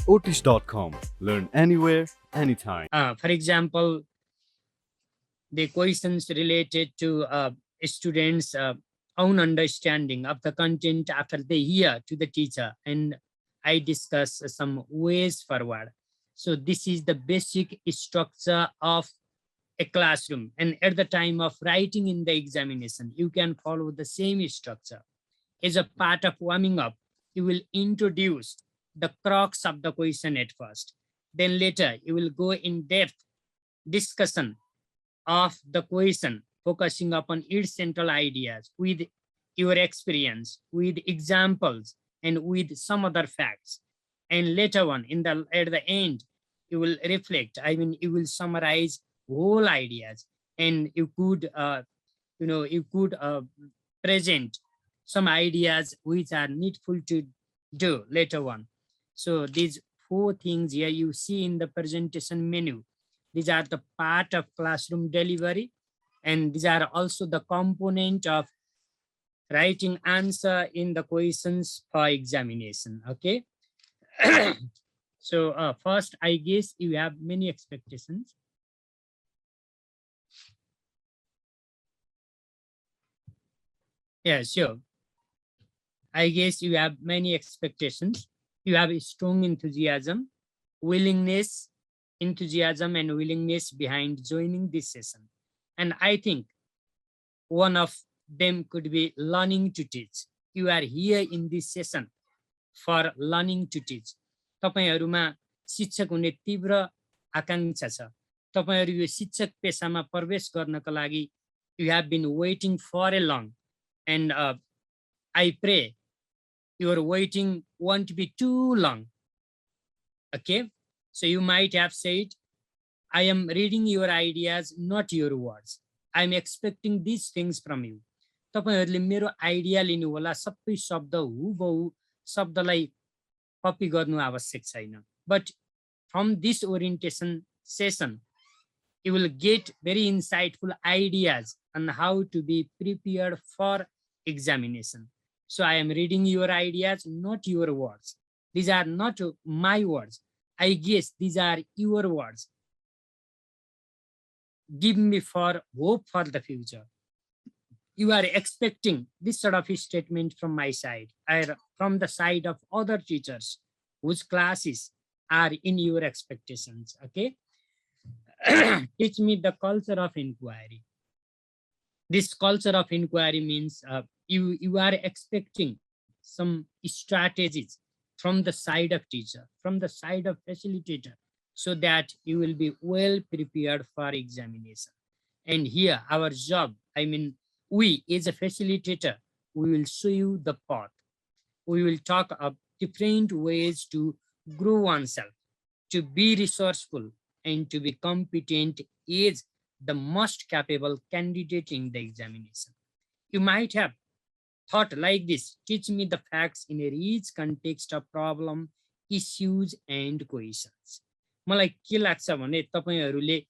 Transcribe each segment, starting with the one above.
Otish.com. Learn anywhere, anytime. For example, the questions related to students' own understanding of the content after they hear to the teacher, and I discuss some ways forward. So this is the basic structure of a classroom, and at the time of writing in the examination, you can follow the same structure. As a part of warming up, you will introduce the crux of the question at first. Then later, you will go in depth discussion of the question, focusing upon its central ideas with your experience, with examples, and with some other facts. And later on, at the end, you will reflect. I mean, you will summarize whole ideas, and you could, present some ideas which are needful to do later on. So these 4 things here you see in the presentation menu. These are the part of classroom delivery, and these are also the component of writing answer in the questions for examination. Okay. So first, I guess you have many expectations. Yeah, sure. I guess you have many expectations. You have a strong enthusiasm, willingness, enthusiasm and willingness behind joining this session. And I think one of them could be learning to teach. You are here in this session for learning to teach. तपाईहरुमा शिक्षक हुने तीव्र आकांक्षा छ. तपाईहरु यो शिक्षक पेशामा प्रवेश गर्नको लागि you have been waiting for a long, and I pray your waiting won't be too long. Okay, so you might have said, I am reading your ideas, not your words. I am expecting these things from you. तपाईहरुले मेरो idea लिनु होला, सबै शब्द हुबहु शब्दलाई कपी गर्नु आवश्यक छैन. But from this orientation session, you will get very insightful ideas on how to be prepared for examination. So I am reading your ideas, not your words. These are not my words. I guess these are your words. Give me for hope for the future. You are expecting this sort of a statement from my side, or from the side of other teachers whose classes are in your expectations. Okay. Teach me the culture of inquiry. This culture of inquiry means you are expecting some strategies from the side of teacher, from the side of facilitator, so that you will be well prepared for examination. And here our job, I mean, we as a facilitator, we will show you the path. We will talk of different ways to grow oneself, to be resourceful, and to be competent as the most capable candidate in the examination. You might have thought like this: teach me the facts in a rich context of problem, issues, and questions. मलाई के लाग्छ भने तपाईहरुले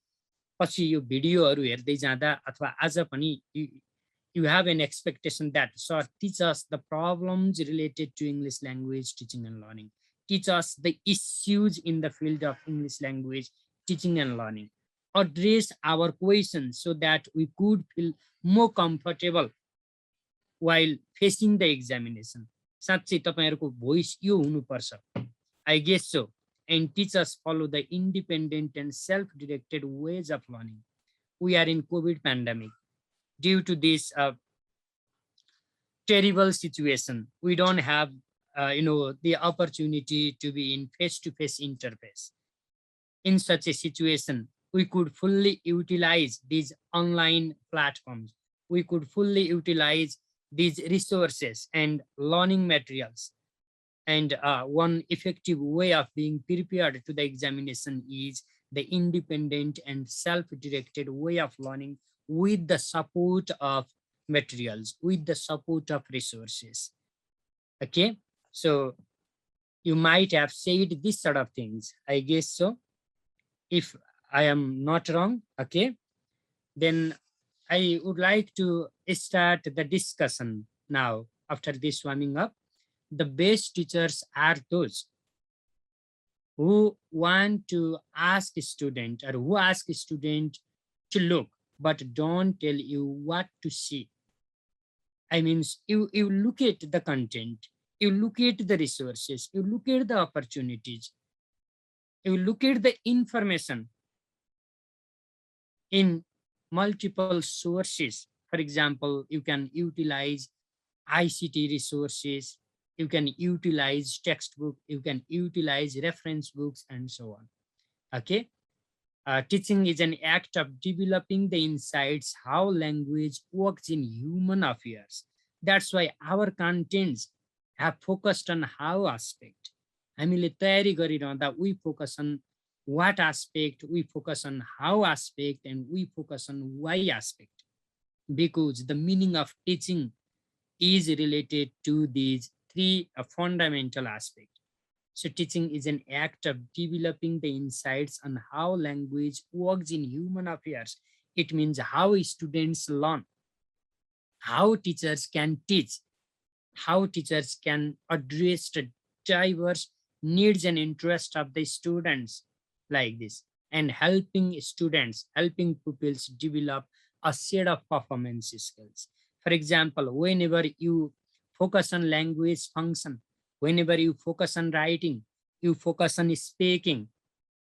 पछि यो भिडियोहरु हेर्दै जाँदा अथवा आज पनि you have an expectation that, so teach us the problems related to English language teaching and learning. Teach us the issues in the field of English language teaching and learning. Address our questions so that we could feel more comfortable while facing the examination. साँच्चै तपाईहरुको voice यो हुनुपर्छ. I guess so. And teach us follow the independent and self-directed ways of learning. We are in COVID pandemic. Due to this terrible situation, we don't have the opportunity to be in face-to-face interface. In such a situation, we could fully utilize these online platforms. We could fully utilize these resources and learning materials. And one effective way of being prepared to the examination is the independent and self-directed way of learning with the support of materials, with the support of resources. Okay, so you might have said this sort of things. I guess so. If I am not wrong, okay, then I would like to start the discussion now after this warming up. The best teachers are those who want to ask a student or who ask a student to look but don't tell you what to see. I mean, you look at the content, you look at the resources, you look at the opportunities, you look at the information in multiple sources. For example, you can utilize ICT resources, you can utilize textbook, you can utilize reference books, and so on. Okay. Teaching is an act of developing the insights how language works in human affairs. That's why our contents have focused on how aspect. हामीले तयारी गरिरहँदा we focus on what aspect, we focus on how aspect, and we focus on why aspect. Because the meaning of teaching is related to these three fundamental aspects. So teaching is an act of developing the insights on how language works in human affairs. It means how students learn, how teachers can teach, how teachers can address the diverse needs and interests of the students like this, and helping students, helping pupils develop a set of performance skills. For example, whenever you focus on language function, whenever you focus on writing, you focus on speaking,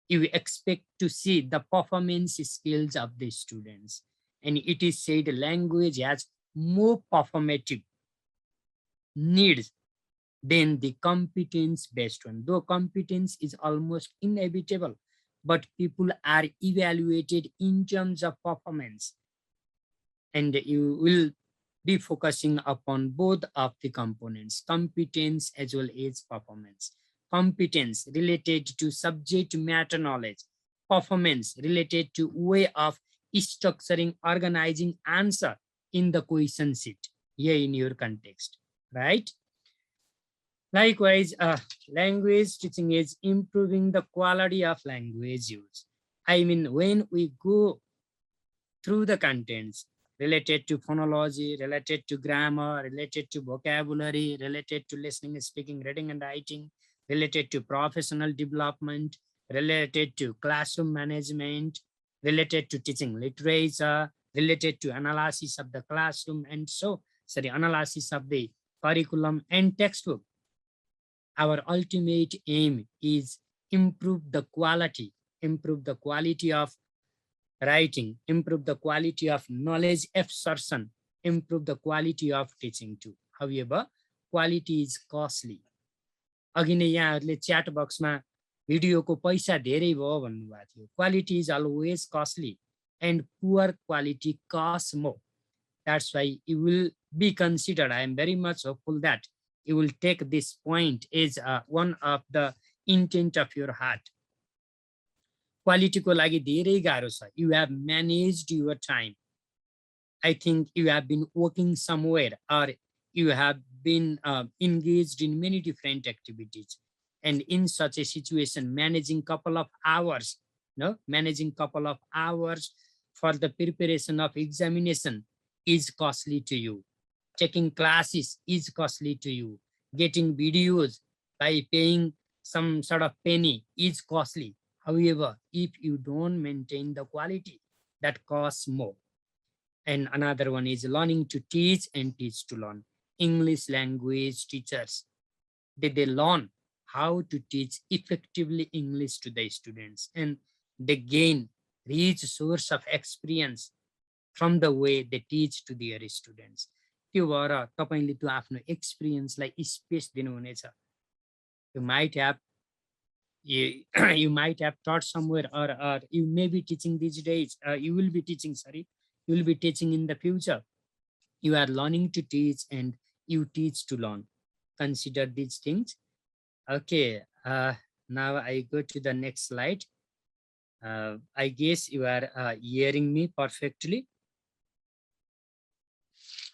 you expect to see the performance skills of the students. And it is said language has more performative needs than the competence based one. Though competence is almost inevitable, but people are evaluated in terms of performance. And you will be focusing upon both of the components, competence as well as performance. Competence related to subject matter knowledge, performance related to way of structuring, organizing answer in the question sheet here in your context, right? Likewise, language teaching is improving the quality of language use. I mean, when we go through the contents related to phonology, related to grammar, related to vocabulary, related to listening, speaking, reading, and writing, related to professional development, related to classroom management, related to teaching literature, related to analysis of the classroom, and analysis of the curriculum and textbook. Our ultimate aim is improve the quality of writing, improve the quality of knowledge absorption, improve the quality of teaching too. However, quality is costly. अघि नै यहाँहरूले chat बक्समा भिडियोको पैसा धेरै भयो भन्नुभएको थियो. Quality is always costly and poor quality costs more. That's why you will be considered. I am very much hopeful that you will take this point as one of the intent of your heart. Quality ko लागि धेरै गाह्रो छ. You have managed your time. I think you have been working somewhere or you have been engaged in many different activities. And in such a situation, managing couple of hours for the preparation of examination is costly to you. Taking classes is costly to you. Getting videos by paying some sort of penny is costly. However, if you don't maintain the quality, that costs more. And another one is learning to teach and teach to learn. English language teachers, they learn how to teach effectively English to the students, and they gain rich source of experience from the way they teach to their students. त्यो भएर तपाईले त्यो आफ्नो एक्सपिरियन्सलाई space दिनुहुनेछ. You might have you might have taught somewhere, or you may be teaching these days. You will be teaching in the future. You are learning to teach and you teach to learn. Consider these things. Okay, now I go to the next slide. I guess you are hearing me perfectly.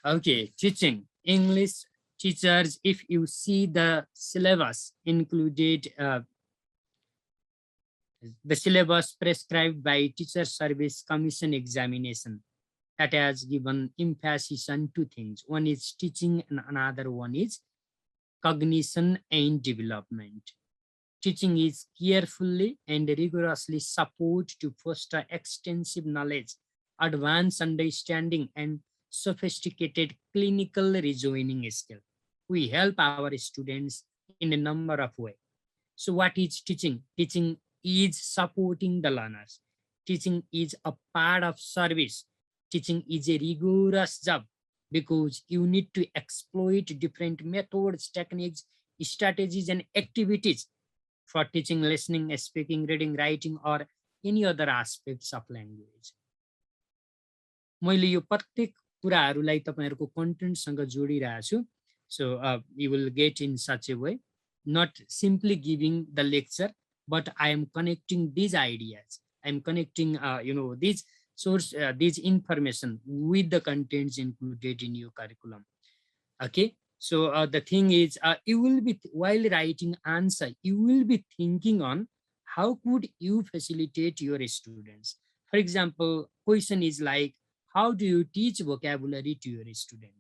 Okay, teaching English teachers, if you see the syllabus included, the syllabus prescribed by Teacher Service Commission examination, that has given emphasis on two things. One is teaching and another one is cognition and development. Teaching is carefully and rigorously support to foster extensive knowledge, advanced understanding, and sophisticated clinical reasoning skill. We help our students in a number of ways. So what is teaching? Teaching is supporting the learners. Teaching is a part of service. Teaching is a rigorous job because you need to exploit different methods, techniques, strategies, and activities for teaching listening, speaking, reading, writing, or any other aspects of language. मैले यो प्रत्येक कुराहरूलाई तपाईहरुको कन्टेन्टसँग जोडिरहेको छु. So you will get in such a way, not simply giving the lecture, but I am connecting these ideas. I am connecting, these source, these information with the contents included in your curriculum. Okay. So the thing is, you will be, while writing answer, you will be thinking on how could you facilitate your students. For example, question is like, how do you teach vocabulary to your student?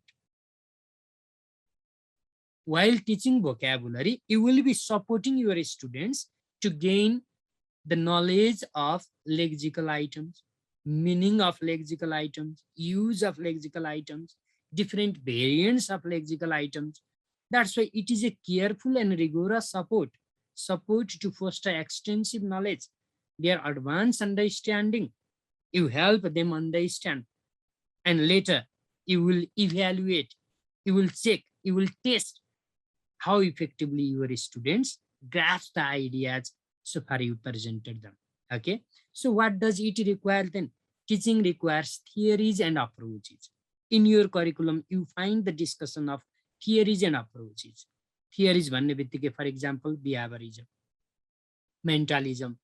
While teaching vocabulary, you will be supporting your students to gain the knowledge of lexical items, meaning of lexical items, use of lexical items, different variants of lexical items. That's why it is a careful and rigorous support to foster extensive knowledge, their advanced understanding. You help them understand, and later you will evaluate, you will check, you will test how effectively your students grasp the ideas so far you presented them. Okay, so what does it require then? Teaching requires theories and approaches. In your curriculum, you find the discussion of theories and approaches. Theories भन्ने बित्तिकै, for example, behaviorism, mentalism,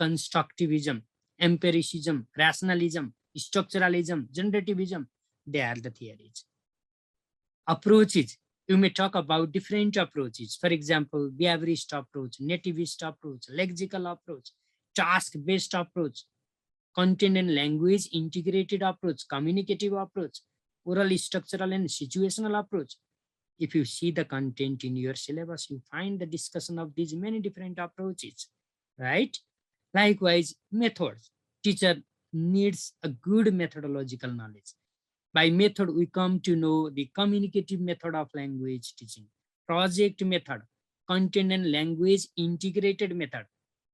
constructivism, empiricism, rationalism, structuralism, generativism, they are the theories. Approaches, you may talk about different approaches. For example, behaviorist approach, nativist approach, lexical approach, task-based approach, content and language integrated approach, communicative approach, oral, structural, and situational approach. If you see the content in your syllabus, you find the discussion of these many different approaches, right? Likewise, methods. Teacher needs a good methodological knowledge. By method, we come to know the communicative method of language teaching, project method, content and language integrated method,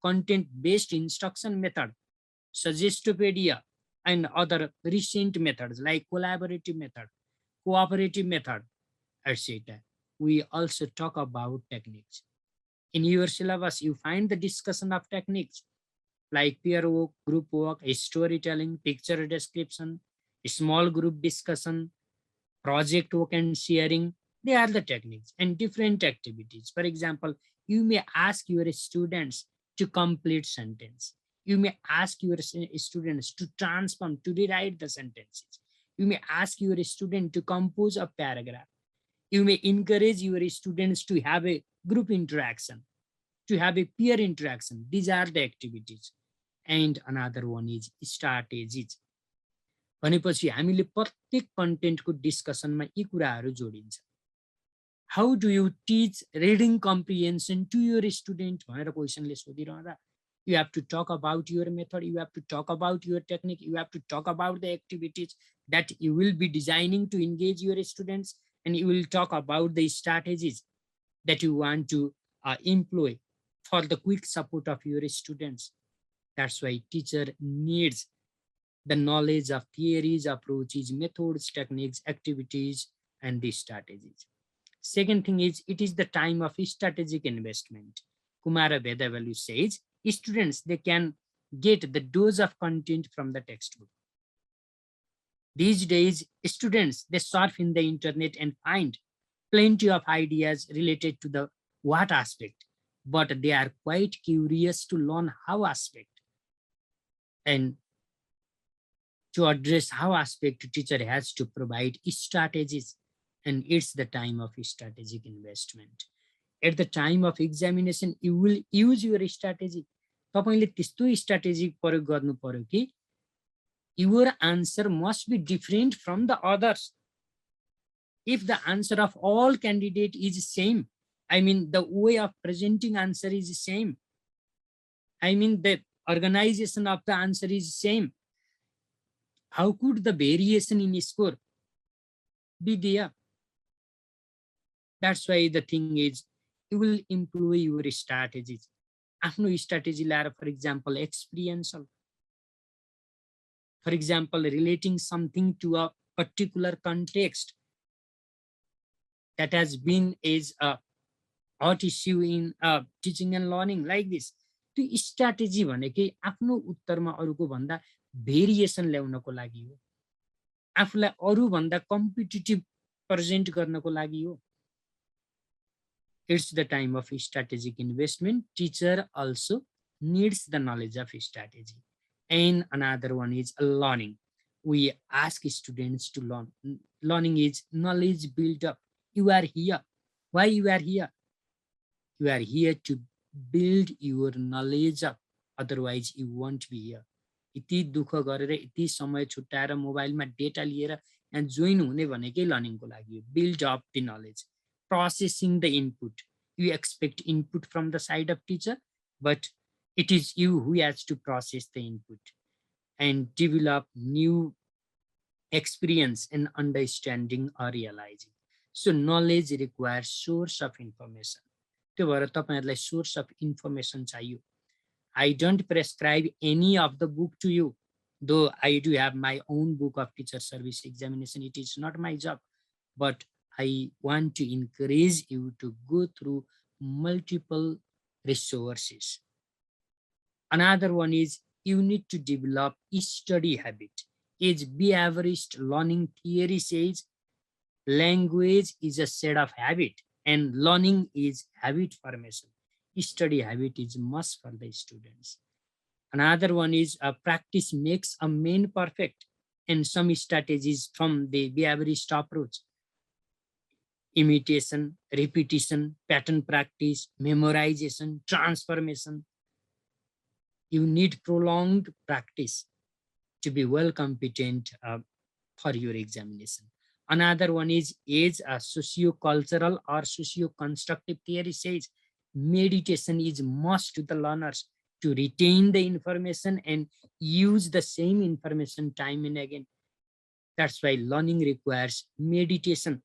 content-based instruction method, suggestopedia, and other recent methods like collaborative method, cooperative method, etc. We also talk about techniques. In your syllabus, you find the discussion of techniques like peer work, group work, storytelling, picture description, small group discussion, project work and sharing. They are the techniques and different activities. For example, you may ask your students to complete sentence. You may ask your students to transform, to rewrite the sentences. You may ask your student to compose a paragraph. You may encourage your students to have a group interaction, to have a peer interaction. These are the activities. And another one is strategies. भनेपछि हामीले प्रत्येक कन्टेन्टको डिस्कसनमा यी कुराहरू जोडिन्छ. How do you teach reading comprehension to your student भनेर क्वेसनले सोधिरहँदा, you have to talk about your method, you have to talk about your technique, you have to talk about the activities that you will be designing to engage your students, and you will talk about the strategies that you want to employ for the quick support of your students. That's why teacher needs the knowledge of theories, approaches, methods, techniques, activities, and the strategies. Second thing is, it is the time of strategic investment. Kumara Vedavallu says, students, they can get the dose of content from the textbook. These days, students, they surf in the internet and find plenty of ideas related to the what aspect, but they are quite curious to learn how aspect. And to address how aspect, teacher has to provide strategies, and it's the time of strategic investment. At the time of examination, you will use your strategy. तपाईले त्यस्तो strategy प्रयोग गर्नु पर्यो कि your answer must be different from the others. If the answer of all candidate is same, I mean, the way of presenting answer is the same. I mean, the organization of the answer is same. How could the variation in score be there? That's why the thing is, you will improve your strategies. आफ्नो strategy ल्याएर, for example, experiential. For example, relating something to a particular context that has been is a hot issue in teaching and learning like this. त्यो strategy भनेकै आफ्नो उत्तरमा अरूको भन्दा variation ल्याउनको लागि हो, आफूलाई अरू भन्दा कम्पिटिटिभ प्रेजेन्ट गर्नको लागि हो. It's the time of strategic investment. Teacher also needs the knowledge of strategy. And another one is learning. We ask students to learn. Learning is knowledge built up. You are here. Why you are here? You are here to build your knowledge up. Otherwise, you won't be here. यति दुःख गरेर यति समय छुट्याएर मोबाइलमा data लिएर यहाँ join हुने भनेकै लर्निङको लागि हो. Build up the knowledge. Processing the input. You expect input from the side of teacher, but it is you who has to process the input and develop new experience and understanding or realizing. So knowledge requires source of information. त्यो भएर तपाईहरुलाई source of information चाहियो. I don't prescribe any of the book to you, though I do have my own book of teacher service examination. It is not my job, but I want to encourage you to go through multiple resources. Another one is you need to develop a study habit. As behaviorist learning theory says, language is a set of habit and learning is habit formation. Study habit is must for the students. Another one is practice makes a man perfect, and some strategies from the behaviorist approach: imitation, repetition, pattern practice, memorization, transformation. You need prolonged practice to be well competent for your examination. Another one is a socio-cultural or socio-constructive theory says meditation is must to the learners to retain the information and use the same information time and again. That's why learning requires meditation.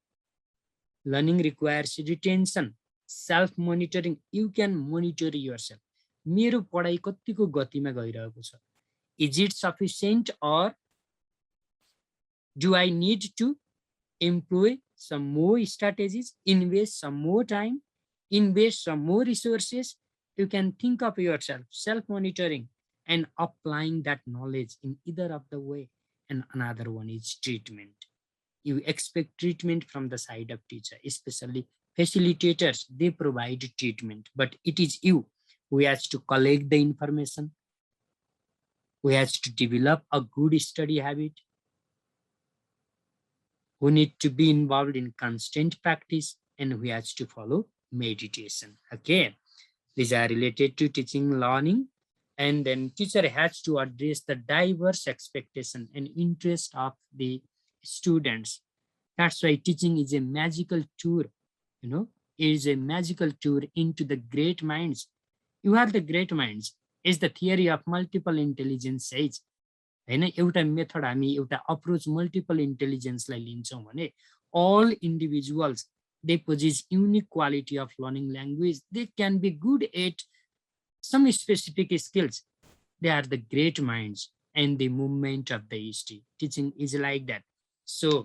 Learning requires retention, self-monitoring. You can monitor yourself. मेरो पढाइ कतिको गतिमा गइरहेको छ? Is it sufficient or do I need to employ some more strategies, invest some more time, invest some more resources? You can think of yourself, self-monitoring and applying that knowledge in either of the way. And another one is treatment. You expect treatment from the side of teacher, especially facilitators. They provide treatment, but it is you who has to collect the information, who has to develop a good study habit, who need to be involved in constant practice, and who has to follow meditation. Okay, these are related to teaching learning. And then teacher has to address the diverse expectation and interest of the students. That's why teaching is a magical tour, it is a magical tour into the great minds. You are the great minds is the theory of multiple intelligence says. हैन, एउटा method हामी एउटा approach multiple इन्टेलिजेन्सलाई लिन्छौँ भने all individuals, they possess unique quality of learning language. They can be good at some specific skills. They are the great minds and the movement of the history. Teaching is like that. So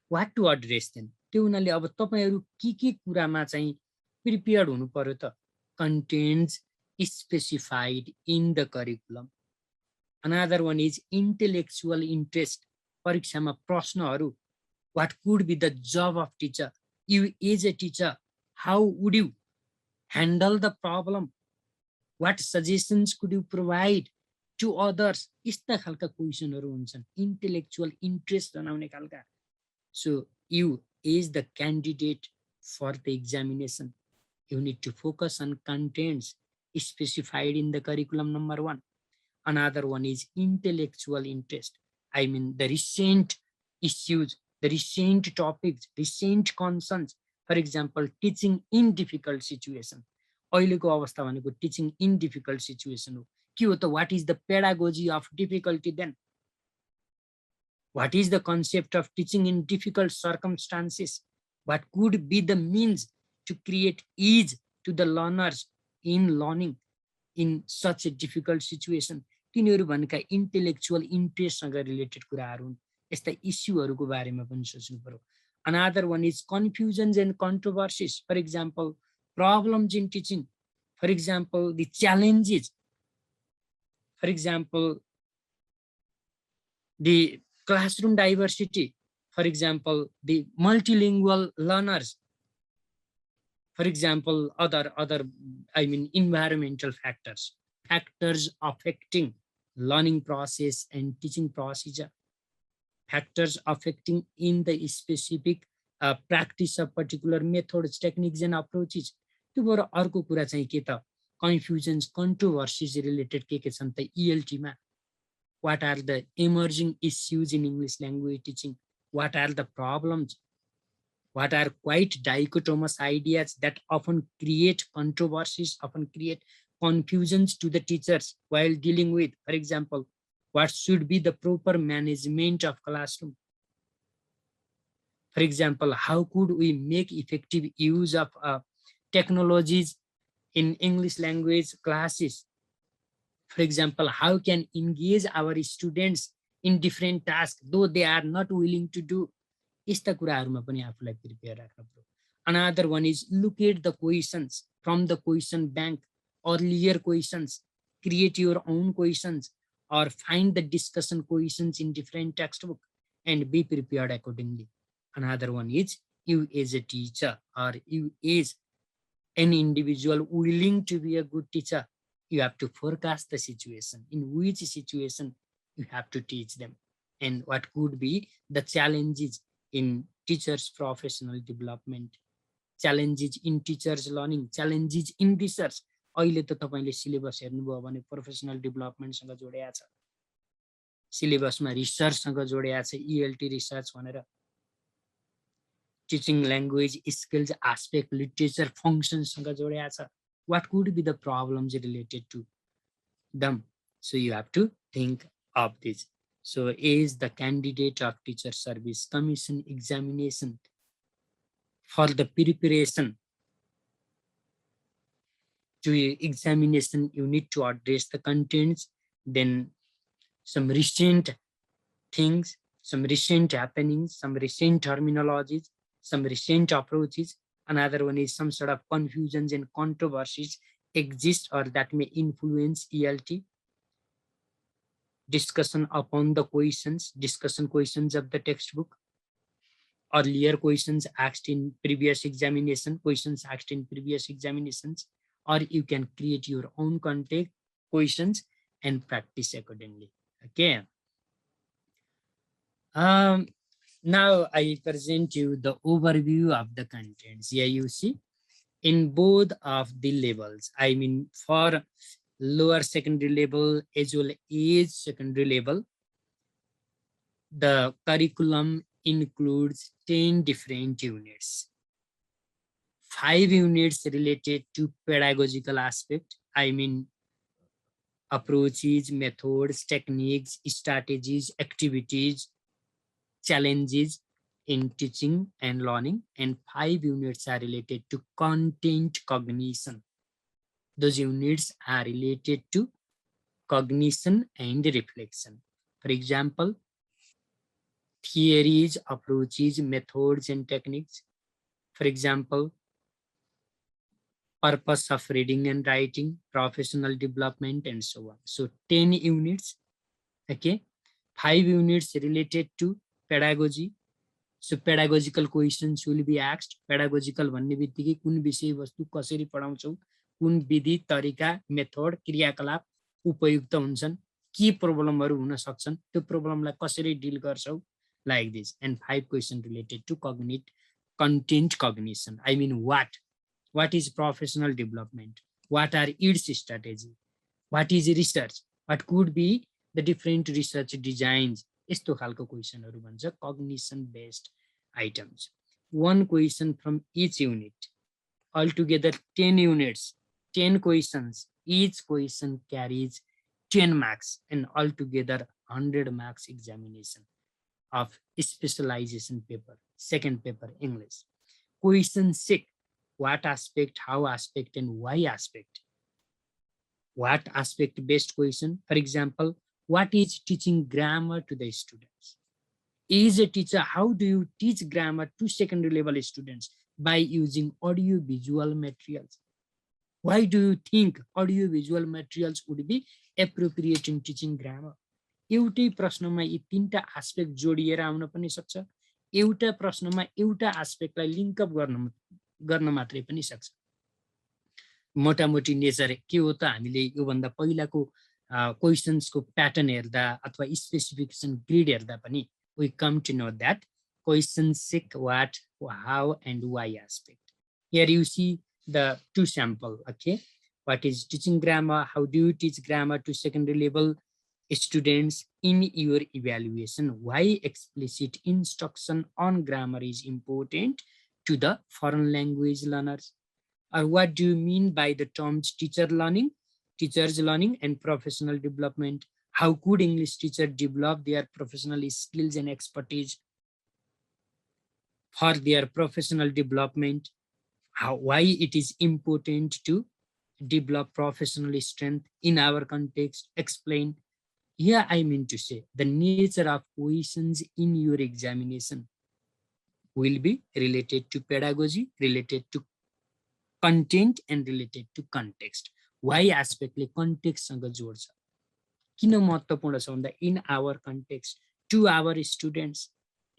what to address then? त्यो हुनाले अब तपाईहरु के कुरामा चाहिँ prepared हुनु पर्यो त? Contents specified in the curriculum. Another one is intellectual interest. परीक्षामा प्रश्नहरु, what could be the job of teacher? You as a teacher, how would you handle the problem? What suggestions could you provide to others? यस्ता खालका क्वेशनहरु हुन्छन्, intellectual interest जनाउने खालका. So you as the candidate for the examination, you need to focus on contents specified in the curriculum, number one. Another one is intellectual interest. I mean the recent issues, the recent topics, recent concerns. For example teaching in difficult situation, अहिलेको अवस्था भनेको teaching इन difficult situation हो। के हो त what is the pedagogy of difficulty then, what is the concept of teaching in difficult circumstances, what could be the means to create ease to the learners in learning in such a difficult situation, तिनीहरू भनेका intellectual इन्ट्रेस्टसँग related कुराहरू हुन्। यस्ता इस्युहरूको बारेमा पनि सोच्नु पर्यो। Another one is confusions and controversies, for example problems in teaching, for example the challenges, for example the classroom diversity, for example the multilingual learners, for example other I mean environmental factors affecting learning process and teaching procedure, factors affecting in the specific practice of particular methods, techniques and approaches। त्यो भएर अर्को कुरा चाहिँ के त confusions controversies related के छन् त ELT मा, what are the emerging issues in English language teaching, what are the problems, what are quite dichotomous ideas that often create controversies, often create confusions to the teachers while dealing with, for example what should be the proper management of classroom, for example how could we make effective use of technologies in English language classes, for example how can engage our students in different tasks though they are not willing to do। यस्ता कुराहरुमा पनि आफूलाई prepare राख्नु पर्यो। Another one is locate the questions from the question bank, earlier questions, create your own questions or find the discussion questions in different textbook and be prepared accordingly। Another one is you as a teacher or you as an individual willing to be a good teacher, you have to forecast the situation, in which situation you have to teach them and what could be the challenges in teachers professional development, challenges in teachers learning, challenges in research। अहिले त तपाईले syllabus हेर्नुभयो भने professional development सँग जोडिएको छ, सिलेबसमा research सँग जोडिएको छ, ELT रिसर्च भनेर, teaching language skills aspect literature function सँग जोडिएको छ। what could be the problems related to them, so you have to think of this। So is the candidate of teacher service commission examination, for the preparation to examination you need to address the contents, then some recent things, some recent happenings, some recent terminologies, some recent approaches। Another one is some sort of confusions and controversies exist or that may influence ELT, discussion upon the questions, discussion questions of the textbook, earlier questions asked in previous examination, questions asked in previous examinations, or you can create your own content questions and practice accordingly। Okay, now I present you the overview of the contents। Here you see in both of the levels, I mean for lower secondary level as well as secondary level, the curriculum includes 10 different units, 5 units related to pedagogical aspect, I mean approaches, methods, techniques, strategies, activities, challenges in teaching and learning, and 5 units are related to content cognition. Those units are related to cognition and reflection. For example, theories, approaches, methods and techniques. For example, purpose of reading and writing, professional development and so on। So 10 units, okay, 5 units related to pedagogy। So pedagogical questions will be asked। pedagogical भन्ने बित्तिकै कुन विषय वस्तु कसरी पढाउँछौ, कुन विधि तरिका method क्रियाकलाप उपयुक्त हुन्छन्, के प्रब्लमहरु हुन सक्छन्, त्यो प्रब्लमलाई कसरी डिल गर्छौ, like this। And 5 questions related to content cognition, I mean what is professional development, what are its strategy, what is research, what could be the different research designs। यस्तो खालको क्वेशनहरु भन्छ cognition based items. one question from each unit. Altogether 10 units, 10 questions. Each question carries 10 marks and altogether 100 marks examination of specialization paper, second paper English. Question 6, what aspect, how aspect, and why aspect. What aspect based question? For example, what is teaching grammar to the students? Is a teacher, how do you teach grammar to secondary level students? By using audio visual materials. Why do you think audio visual materials would be appropriate in teaching grammar? एउटै प्रश्नमा यी तीनटा aspect जोडिएर आउन पनि सक्छ, एउटा प्रश्नमा एउटा आस्पेक्टलाई लिङ्क अप गर्न मात्रै पनि सक्छ। मोटामोटी नेचर के हो त हामीले योभन्दा पहिलाको क्वेशन्सको प्याटर्न हेर्दा अथवा स्पेसिफिकेसन ग्रिड हेर्दा पनि we come to know that question 6, what, how, and why aspect. Here you see the two sample, okay? What is teaching grammar? How do you teach grammar to secondary level students in your evaluation? Why explicit instruction on grammar is important to the foreign language learners? Or what do you mean by the terms teachers learning and professional development? How could English teacher develop their professional skills and expertise for their professional development? Why it is important to develop professional strength in our context? Explain. Here I mean to say the nature of questions in your examination will be related to pedagogy, related to content, and related to context. Why aspect ले context सँग जोड्छ? किन महत्त्वपूर्ण छ भन्दा in our context, to our students,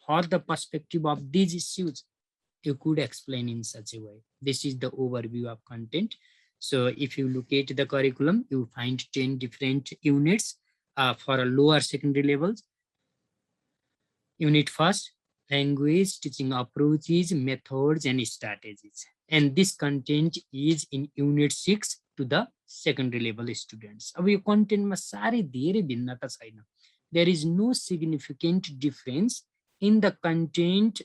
for the perspective of these issues, you could explain in such a way. This is the overview of content. So if you look at the curriculum, you find 10 different units for a lower secondary levels. Unit first, language teaching approaches, methods, and strategies. And this content is in unit 6 to the secondary level students. अब यो कन्टेन्टमा साह्रै धेरै भिन्नता छैन. There is no significant difference in the content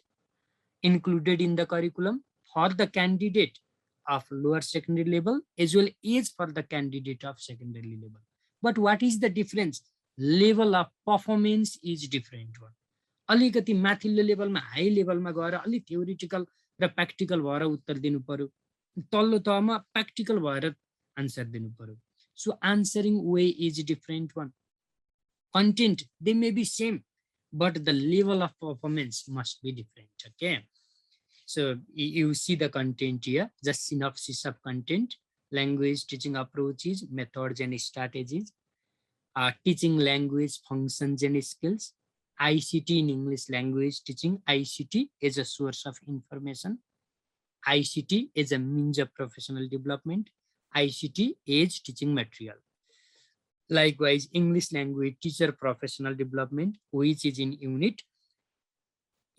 included in the curriculum for the candidate of lower secondary level as well as for the candidate of secondary level. But what is the difference? Level of performance is different one. अलिकति माथिल्लो लेभलमा high लेभलमा गएर अलि theoretical र practical भएर उत्तर दिनु पर्यो, तल्लो तहमा प्र्याक्टिकल भएर आन्सर दिनु पर्यो. So answering way is different one. Content, they may be same, but the level of performance must be different. Okay. So you see the content here, just synopsis of content, language teaching approaches, methods and strategies, teaching language functions and skills, ICT in English language teaching, ICT is a source of information, ICT is a means of professional development, ICT is teaching material. Likewise, English language teacher professional development, which is in unit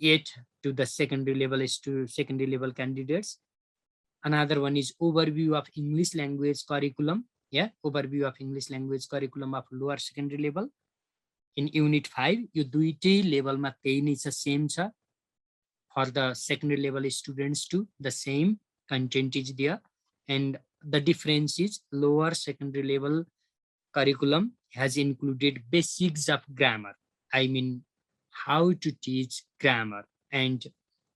8 to the secondary level candidates. Another one is overview of English language curriculum. Yeah, overview of English language curriculum of lower secondary level. In unit 5, you दुईटै लेभलमा त्यही नै छ, same छ. For the secondary level students too, the same content is there. And the difference is lower secondary level curriculum has included basics of grammar. I mean, how to teach grammar and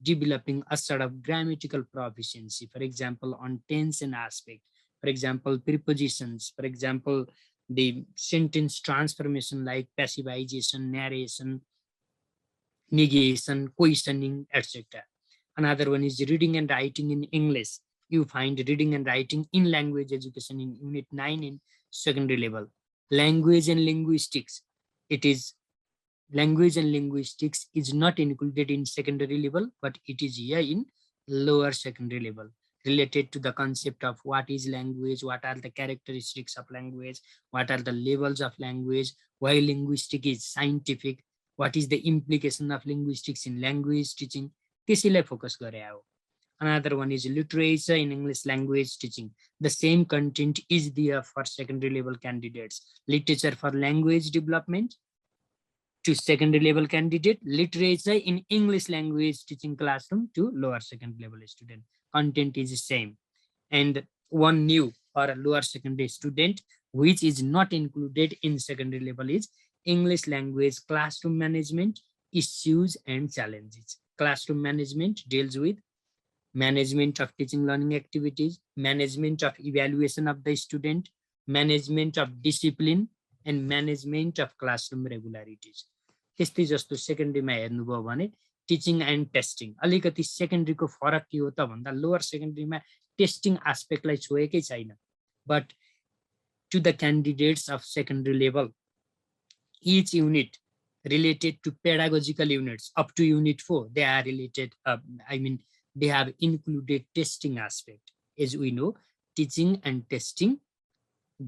developing a sort of grammatical proficiency. For example, on tense and aspect. For example, prepositions. For example, the sentence transformation like passivization, narration, negation, questioning, etc. Another one is reading and writing in English. You find reading and writing in language education in unit 9 in secondary level. Language and linguistics. It is language and linguistics is not included in secondary level, but it is here in lower secondary level, related to the concept of what is language, what are the characteristics of language, what are the levels of language, why linguistics is scientific, what is the implication of linguistics in language teaching. त्यसैलाई focus गरे हो. Another one is literature in English language teaching. The same content is there for secondary level candidates. Literature for language development, to secondary level candidate, literature in English language teaching classroom to lower secondary level student. Content is the same. And one new or a lower secondary student which is not included in secondary level is English language classroom management issues and challenges. Classroom management deals with management of teaching learning activities, management of evaluation of the student, management of discipline, and management of classroom regularities. त्यस्तै जस्तो सेकेन्डरीमा हेर्नुभयो भने teaching end testing, अलिकति सेकेन्डरीको फरक के हो त भन्दा लोवर सेकेन्डरीमा टेस्टिङ एस्पेक्टलाई छोएकै छैन, but to the candidates of secondary level each unit related to pedagogical units up to unit 4 they are related, they have included testing aspect. As we know, teaching and testing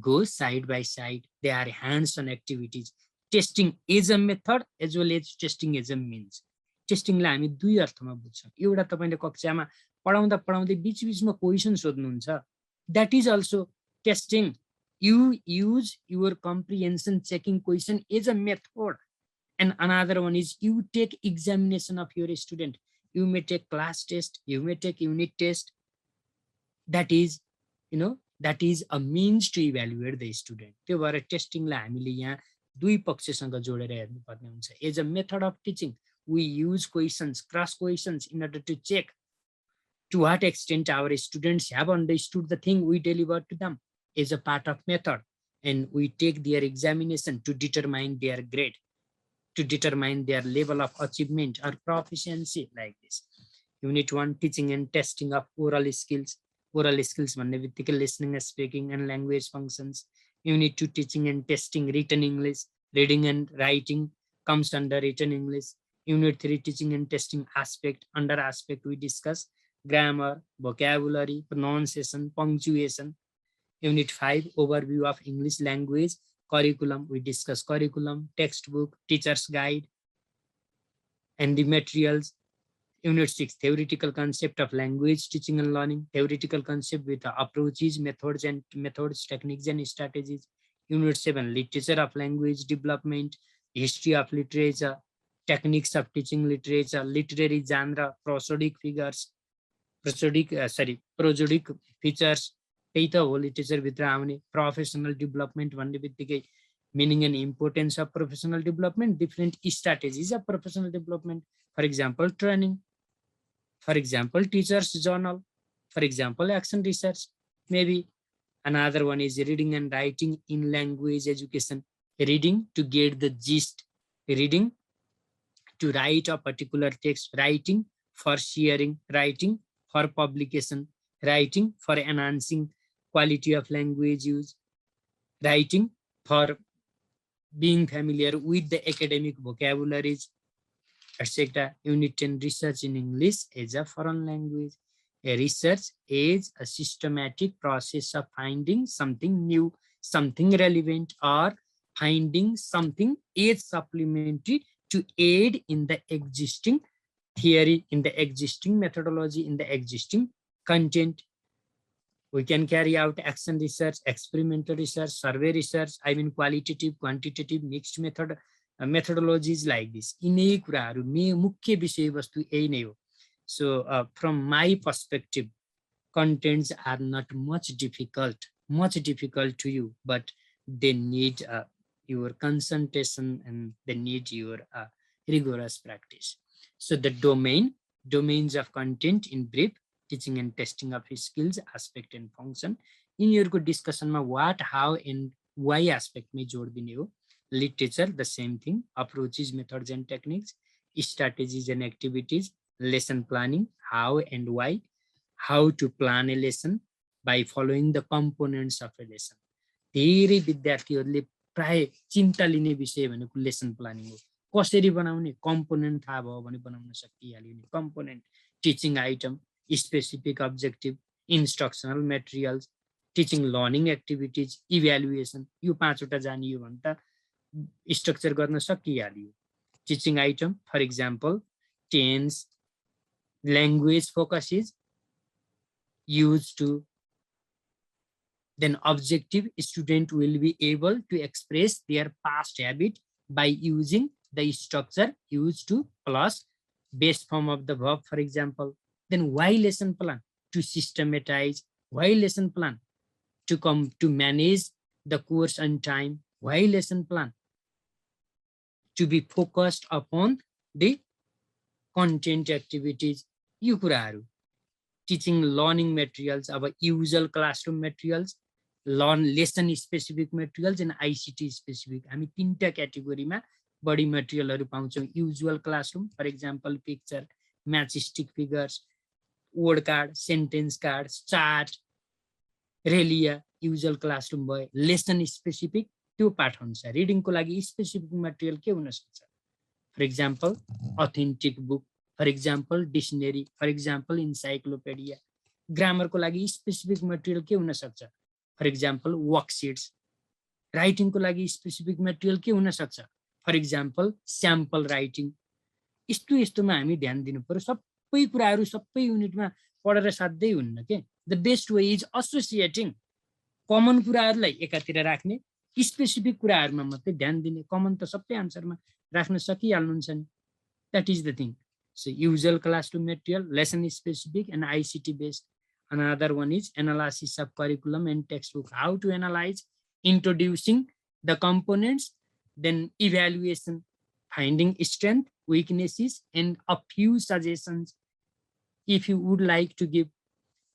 go side by side. They are hands-on activities. Testing is a method as well as testing is a means. Testing लाई हामी दुई अर्थमा बुझ्छौँ. एउटा तपाईले कक्षामा पढाउँदा पढाउँदै बीच-बीचमा क्वेशन सोध्नुहुन्छ, that is also testing. You use your comprehension checking question as a method, and another one is you take examination of your student. You may take class test, you may take unit test. That is, that is a means to evaluate the student. त्यो भएर टेस्टिङलाई हामीले यहाँ दुई पक्षसँग जोडेर हेर्नुपर्ने हुन्छ. As a method of teaching, we use questions, cross questions in order to check to what extent our students have understood the thing we deliver to them as a part of method, and we take their examination to determine their grade, to determine their level of achievement or proficiency, like this. Unit 1, teaching and testing of oral skills. Oral skills भन्ने बित्तिकै listening, speaking and language functions. Unit 2, teaching and testing written English. Reading and writing comes under written English. Unit 3, teaching and testing aspect. Under aspect we discuss grammar, vocabulary, pronunciation, punctuation. Unit 5, overview of English language. Curriculum, we discuss curriculum, textbook, teacher's guide, and the materials. Unit 6, theoretical concept of language teaching and learning. Theoretical concept with approaches, methods, techniques and strategies. Unit 7, literature of language development, history of literature, techniques of teaching literature, literary genre, prosodic features. त्यही त हो literature भित्र आउने. Professional development भन्ने बित्तिकै meaning and importance of professional development, different strategies of professional development. For example, training. For example, teacher's journal. For example, action research. Maybe another one is reading and writing in language education. Reading to get the gist. Reading to write a particular text. Writing for sharing. Writing for publication. Writing for enhancing quality of language use. Writing for being familiar with the academic vocabularies, etc. Unit 10, research in English as a foreign language. A research is a systematic process of finding something new, something relevant, or finding something is supplementary to aid in the existing theory, in the existing methodology, in the existing content. We can carry out action research, experimental research, survey research, qualitative, quantitative, mixed method methodologies like this. यिनै कुराहरु मुख्य विषयवस्तु यही नै हो. So from my perspective, contents are not much difficult to you, but they need your concentration and they need your rigorous practice. So the domains of content in brief, teaching and testing of his skills, aspect and function. In your discussion ma what, how and why aspect may जोड दिने हो. Literature, the same thing. Approaches, methods and techniques, strategies and activities, lesson planning, how and why, how to plan a lesson by following the components of a lesson. धेरै विद्यार्थीहरूले प्राय चिन्ता लिने विषय भनेको लेसन प्लानिङ हो. कसरी बनाउने, कम्पोनेन्ट थाहा भयो भने बनाउन सकिहाल्यो नि. Component, teaching item, specific objective, instructional materials, teaching learning activities, evaluation. यो पाँचवटा जानियो भने त स्ट्रक्चर गर्न सकिहाल्यो. Teaching item, for example, tense, language focuses, used to. Then objective, student will be able to express their past habit by using the structure used to plus base form of the verb, for example. Then why lesson plan? To systematize. Why lesson plan? To come to manage the course on time. Why lesson plan? To be focused upon the content activities. यो कुराहरू teaching learning materials, अब usual classroom materials, learn lesson specific materials and ICT specific. हामी तीनटा क्याटेगोरीमा बढी मटेरियलहरू पाउँछौँ. Usual classroom, for example picture, match stick figures, word card, sentence card, chart, Relia, usual classroom भयो. Lesson specific त्यो पाठ अनुसार. रिडिङको लागि स्पेसिफिक मटेरियल के हुन सक्छ? For example authentic book, for example dictionary, for example encyclopedia. ग्रामरको लागि स्पेसिफिक मटेरियल के हुन सक्छ? For example वर्कसिट्स. राइटिङको लागि स्पेसिफिक मटेरियल के हुन सक्छ? For example sample writing. यस्तो यस्तोमा हामी ध्यान दिनु पर्यो. सबै कुराहरू सबै युनिटमा पढेर साध्यै हुन्न के. The best way is associating. Common कुराहरूलाई एकातिर राख्ने, स्पेसिफिक कुराहरूमा मात्रै ध्यान दिने. कमन त सबै आन्सरमा राख्न सकिहाल्नुहुन्छ नि. That is the thing. So usual classroom material, lesson specific and ICT based. Another one is analysis of curriculum and textbook. How to analyze, introducing the components, then evaluation, finding strength, weaknesses, and a few suggestions. If you would like to give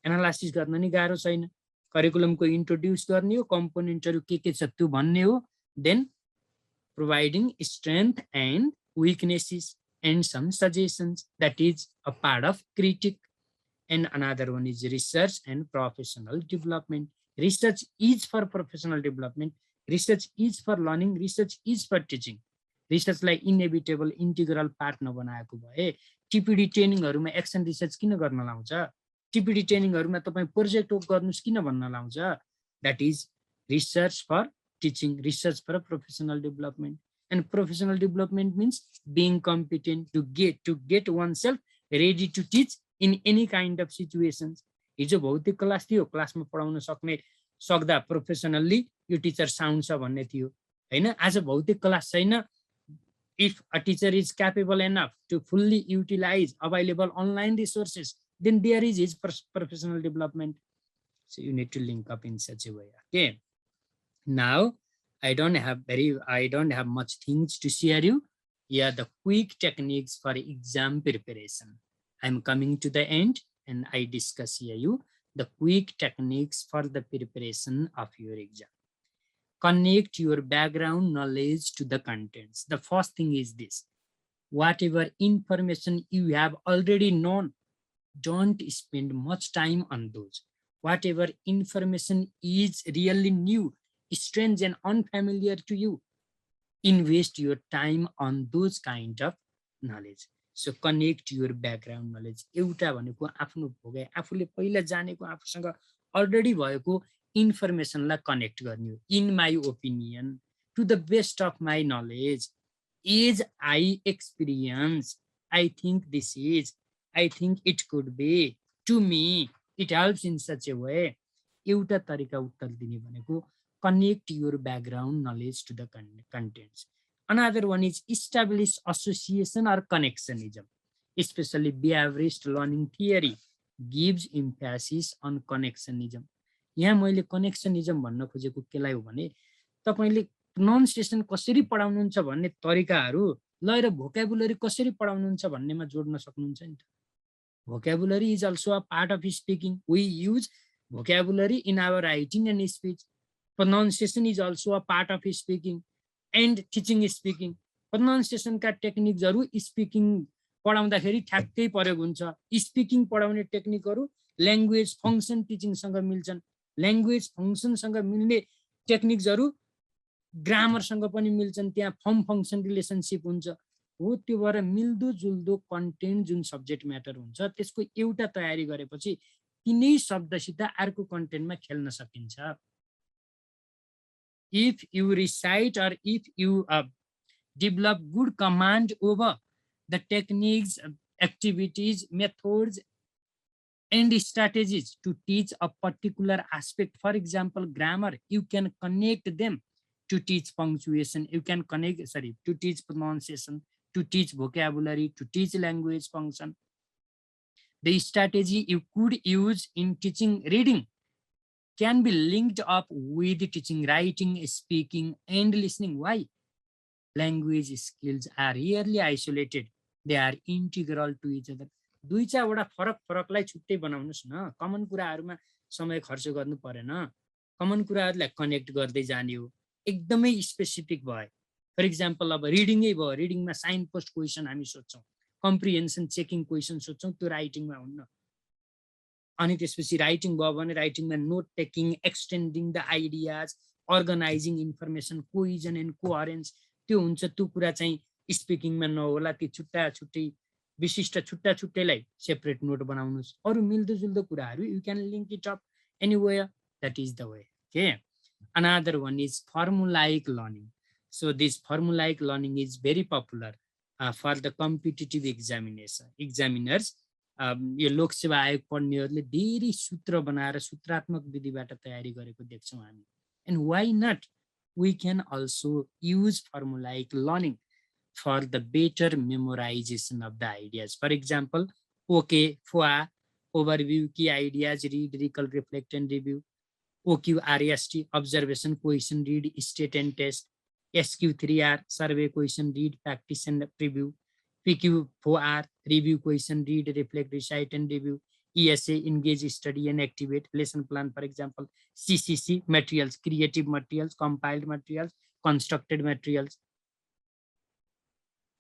analysis गर्न नि गाह्रो छैन. करिकुलमको introduce गर्ने हो, कम्पोनेन्टहरू के छ त्यो भन्ने हो. Then providing strength and weaknesses and some suggestions. That is a part of critique. And another one is research and professional development. Research is for professional development. Research is for learning. Research is for teaching. Research like inevitable integral part नबनाएको भए टिपिडी ट्रेनिङहरुमा action research किन गर्न लाउँछ? टिपिडी ट्रेनिङहरुमा तपाई project work गर्नुस् किन भन्न लाउँछ? That is research for teaching, research for professional development. And professional development means being competent to get oneself ready to teach in any kind of situations. हिजो भौतिक क्लास थियो, क्लासमा पढाउन सक्दा प्रोफेसनली यो टिचर साउन्ड छ भन्ने थियो हैन. आज भौतिक क्लास छैन. If a teacher is capable enough to fully utilize available online resources, then there is his professional development. So you need to link up in such a way. Okay. Now I don't have much things to share you. Yeah, the quick techniques for exam preparation. I'm coming to the end and I discuss here you the quick techniques for the preparation of your exam. Connect your background knowledge to the contents. The first thing is this: whatever information you have already known, don't spend much time on those. Whatever information is really new, strange and unfamiliar to you, invest your time on those kind of knowledge. So connect your background knowledge. एउटा भनेको आफ्नो भोगे, आफूले पहिला जानेको, आफूसँग already भएको इन्फर्मेसनलाई connect गर्ने हो. In my opinion, to the best of my knowledge, as I experience, I think this is, I think it could be, to me it helps in such a way. एउटा तरिका उत्तर दिने भनेको connect your background knowledge to the contents. Another one is establish association or connectionism. Especially behaviorist learning theory gives emphasis on connectionism. यहाँ मैले कनेक्सनिजम भन्न खोजेको केलाई हो भने तपाईले प्रोनाउन्सिएसन कसरी पढाउनुहुन्छ भन्ने तरिकाहरू ल र भोक्याबुलरी कसरी पढाउनुहुन्छ भन्नेमा जोड्न सक्नुहुन्छ नि त. Vocabulary is also a part of speaking. We use vocabulary in our writing and speech. Pronunciation is also a part of speaking and teaching speaking. Pronunciation का टेक्निक्सहरु स्पिकिङ पढाउँदाखेरि ठ्याक्कै प्रयोग हुन्छ. स्पिकिङ पढाउने टेक्निकहरु ल्याङ्ग्वेज फंक्सन टिचिङ सँग मिल्छन्. Language function सँग मिल्ने टेक्निक्सहरु grammar सँग पनि मिल्छन्. त्यहाँ फर्म फंक्सन रिलेशनशिप हुन्छ. हो त्यो भएर मिल्दो जुल्दो कन्टेन्ट जुन सब्जेक्ट म्याटर हुन्छ त्यसको एउटा तयारी गरेपछि तिनै शब्दसित अर्को कन्टेन्टमा खेल्न सकिन्छ. If you recite or if you develop good command over the techniques, activities, methods, and strategies to teach a particular aspect, for example, grammar, you can connect them to teach punctuation, you can connect, to teach pronunciation, to teach vocabulary, to teach language function. The strategy you could use in teaching reading can be linked up with teaching writing, speaking, and listening. Why? Language skills are rarely isolated. They are integral to each other. दुई चारवटा फरकलाई छुट्टै बनाउनुस् न, कमन कुराहरुमा समय खर्च गर्नु परेन, कमन कुराहरुलाई connect गर्दै जाने हो, एकदमै स्पेसिफिक भयो. फर एक्जाम्पल अब रिडिङै भयो, रिडिङमा साइन पोस्ट क्वेशन हामी सोध्छौं, कम्प्रिहेन्सन चेकिङ क्वेशन सोध्छौं, त्यो राइटिङमा हुन्न. अनि त्यसपछि राइटिङ भयो भने राइटिङमा note taking, extending the ideas, organizing information, cohesion and coherence, त्यो हुन्छ. त्यो कुरा चाहिँ स्पिकिङमा नहोला. ती छुट्टा छुट्टै विशिष्ट छुट्टा छुट्टैलाई सेपरेट नोट बनाउनुस्. अरु मिल्दोजुल्दो कुराहरु you can link it up anywhere. That is the way. Okay, another one is formulaic learning. So this formulaic learning is very popular for the competitive examiners. यो लोकसेवा आयोग पढ्नेहरूले धेरै सूत्र बनाएर सूत्रात्मक विधिबाट तयारी गरेको देख्छौं हामी. And why not? We can also use formulaic learning for the better memorization of the ideas. For example, OK, FOA, overview, key ideas, read, recall, reflect, and review. OQRST, observation, question, read, state, and test. SQ3R, survey, question, read, practice, and preview. PQ4R, review, question, read, reflect, recite, and review. ESA, engage, study, and activate. Lesson plan, for example. CCC, materials, creative materials, compiled materials, constructed materials.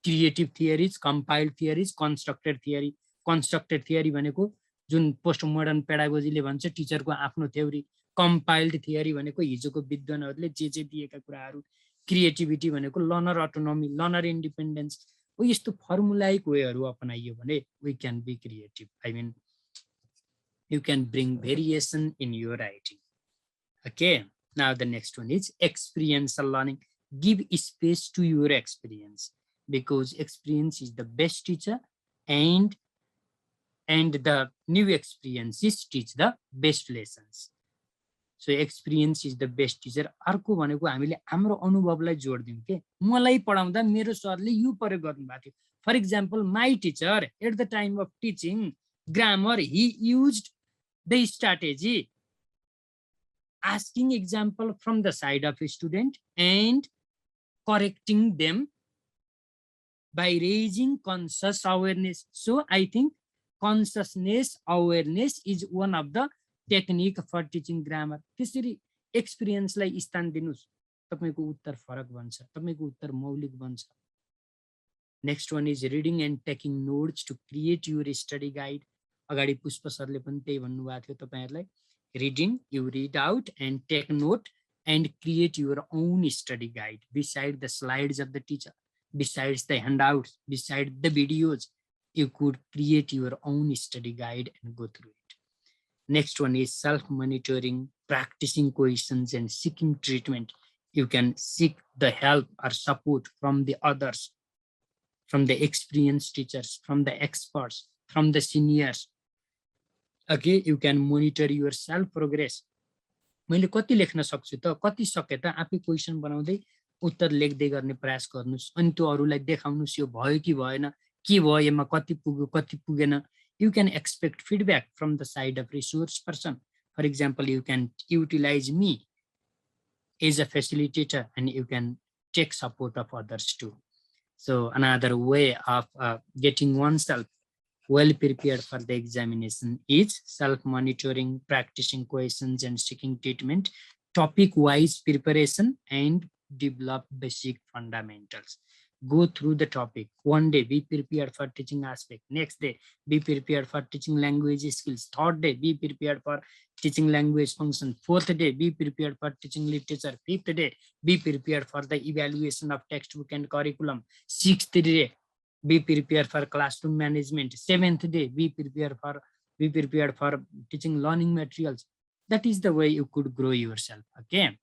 Creative theories, compiled theories, constructed theory. Constructed theory भनेको जुन post modern पेडागोजीले भन्छ टिचरको आफ्नो theory. Compiled theory भनेको हिजोको विद्वानहरूले जे दिएका कुराहरू. Creativity भनेको learner autonomy, learner independence हो. यस्तो फर्मुलाइक वेहरू अपनाइयो भने वी क्यान बी क्रिएटिभ. आई मिन you can bring variation in your writing. Okay, now the next one is experiential learning. Give space to your experience, because experience is the best teacher, and the new experiences teach the best lessons. So experience is the best teacher. अर्को भनेको हामीले हाम्रो अनुभवलाई जोड दियौं के. मलाई पढाउँदा मेरो सरले यो प्रयोग गर्नु भएको थियो. For example, my teacher at the time of teaching grammar, he used the strategy asking example from the side of a student and correcting them by raising conscious awareness. So I think consciousness awareness is one of the technique for teaching grammar. त्यसरी एक्सपिरियन्सलाई स्थान दिनुस्, तपाईको उत्तर फरक बन्छ, तपाईको उत्तर मौलिक बन्छ. Next one is reading and taking notes to create your study guide. अगाडि पुष्प सरले पनि त्यही भन्नुभएको थियो तपाईहरुलाई. Reading, you read out and take note and create your own study guide beside the slides of the teacher, besides the handouts, beside the videos. You could create your own study guide and go through it. Next one is self-monitoring, practicing questions, and seeking treatment. You can seek the help or support from the others, from the experienced teachers, from the experts, from the seniors. Okay, you can monitor your self progress. मैले कति लेख्न सक्छु त, कति सके त, आफै question बनाउँदै उत्तर लेख्दै गर्ने प्रयास गर्नुस्. अनि त्यो अरूलाई देखाउनुस् यो भयो कि भएन, के भयो, यसमा कति पुग्यो कति पुगेन. You can expect feedback from the side of resource person. For example, you can utilize me as a facilitator, and you can take support of others too. So another way of getting oneself well prepared for the examination is self-monitoring, practicing questions, and seeking treatment, topic-wise preparation, and develop basic fundamentals. Go through the topic. One day, be prepared for teaching aspect. Next day, be prepared for teaching language skills. Third day, be prepared for teaching language function. Fourth day, be prepared for teaching literature. Fifth day, be prepared for the evaluation of textbook and curriculum. Sixth day, be prepared for classroom management. Seventh day, be prepared for teaching learning materials. That is the way you could grow yourself. Okay.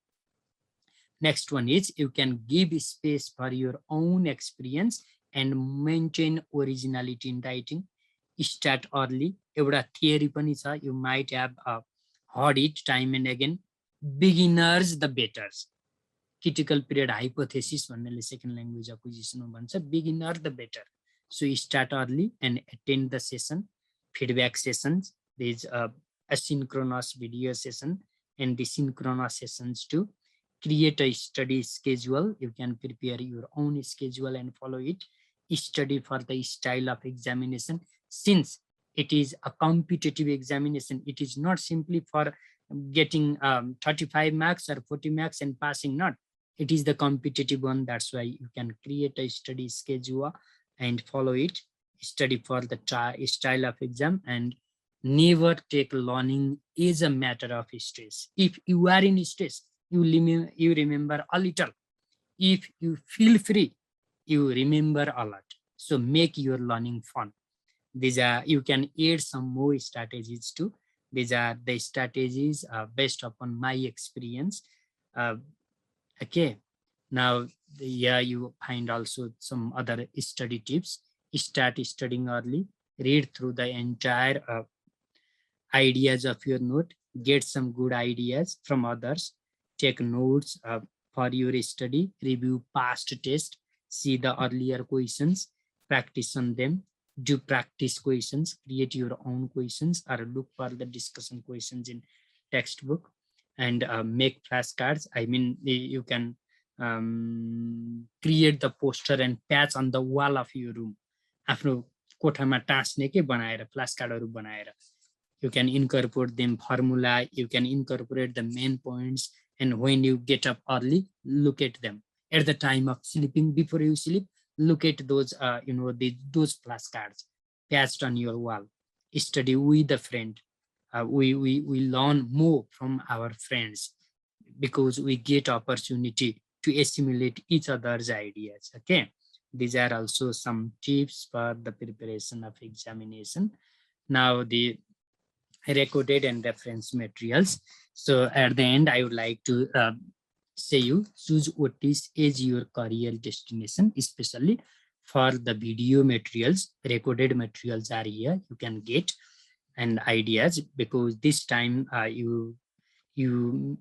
Next one is you can give space for your own experience and maintain originality in writing. Start early. Euda theory pani cha, you might have heard it time and again. Beginners the betters. critical period hypothesis भन्नेले second language acquisition भन्छ. Beginner the better. So you start early and attend the session, feedback sessions. There is a asynchronous video session and the synchronous sessions to create a study schedule. You can prepare your own schedule and follow it. Study for the style of examination. Since it is a competitive examination, it is not simply for getting 35 marks or 40 marks and passing, not. It is the competitive one. That's why you can create a study schedule and follow it. Study for the style of exam and never take learning as a matter of stress. If you are in stress, you remember a little. If you feel free, you remember a lot. So make your learning fun. These are, you can add some more strategies too. These are the strategies based upon my experience. Okay, now here you find also some other study tips. Start studying early. Read through the entire ideas of your note. Get some good ideas from others. Take notes for your study. Review past tests. See the earlier questions. Practice on them. Do practice questions. Create your own questions or look for the discussion questions in textbook and make flashcards. I mean, you can create the poster and patch on the wall of your room. आफ्नो कोठामा टास्ने के बनाएर फ्ल्याशकार्डहरु बनाएर you can incorporate them formula, you can incorporate the main points, and when you get up early, look at them. At the time of sleeping, before you sleep, look at those those flashcards patched on your wall. Study with a friend. We learn more from our friends because we get opportunity to assimilate each other's ideas. Okay, these are also some tips for the preparation of examination. Now the recorded and reference materials. So at the end, I would like to say you choose what is your career destination, especially for the video materials. Recorded materials are here, you can get and ideas, because this time you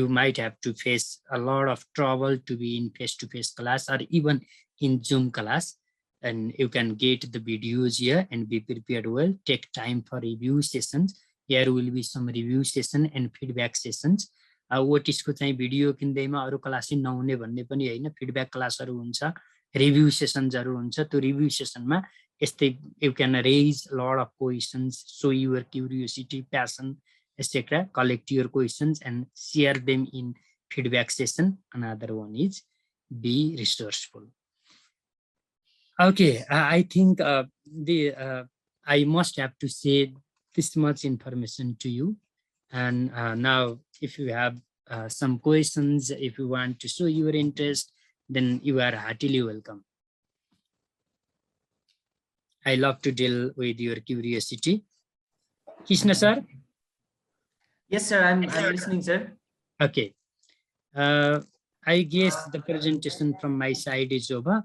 might have to face a lot of trouble to be in face-to-face class or even in Zoom class, and you can get the videos here and be prepared well. Take time for review sessions. Here will be some review session and feedback sessions. What is को चाहिँ video किन्दैमा अरु class नहुने भन्ने पनि हैन, feedback क्लासहरु हुन्छ, review सेसन्सहरु हुन्छ. त्यो review सेसनमा यस्तै you can raise a lot of questions, show your curiosity, passion, etc. Collect your questions and share them in feedback session. Another one is be resourceful. Okay, I think I must have to say this much information to you. And now if you have some questions, if you want to show your interest, then you are heartily welcome. I love to deal with your curiosity. Krishna sir? Yes, sir, I'm listening, sir. Okay. I guess the presentation from my side is over.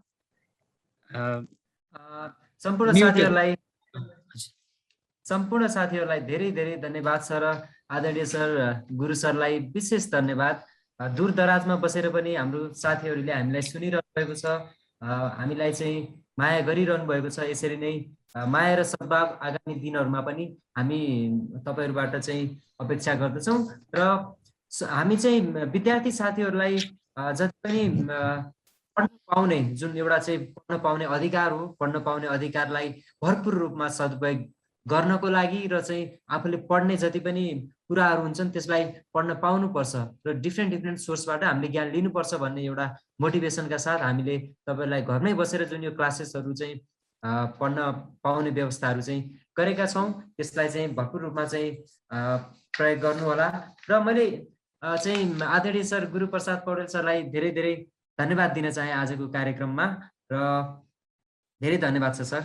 सम्पूर्ण साथीहरुलाई धेरै धेरै धन्यवाद sir. आदरणीय sir गुरु सरलाई विशेष धन्यवाद. दूर दराजमा बसेर पनि हाम्रो साथीहरुले हामीलाई सुनिरहनु भएको छ, हामीलाई चाहिँ माया गरिरहनु भएको छ. यसरी नै माया र सद्भाव आगामी दिनहरुमा पनि हामी तपाईहरुबाट चाहिँ अपेक्षा गर्दछौं. र हामी चाहिँ विद्यार्थी साथीहरुलाई जति पनि पढ्न पाउने, जुन एउटा चाहिँ पढ्न पाउने अधिकार हो, पढ्न पाउने अधिकारलाई भरपूर रूपमा सदुपयोग गर्नको लागि र चाहिँ आफूले पढ्ने जति पनि कुराहरु हुन्छन् त्यसलाई पढ्न पाउनु पर्छ र डिफ्रेन्ट सोर्सबाट हामीले ज्ञान लिनुपर्छ भन्ने एउटा मोटिभेसनका साथ हामीले तपाईहरुलाई घरमै बसेर जुन यो क्लासेसहरु चाहिँ पढ्न पाउने व्यवस्थाहरु चाहिँ गरेका छौं, त्यसलाई चाहिँ भरपूर रूपमा चाहिँ प्रयोग गर्नु होला. र मैले चाहिँ आदरणीय सर गुरुप्रसाद पौडेल सरलाई धेरै धेरै धन्यवाद दिन चाहे आजको कार्यक्रममा. र धेरै धन्यवाद छ सर.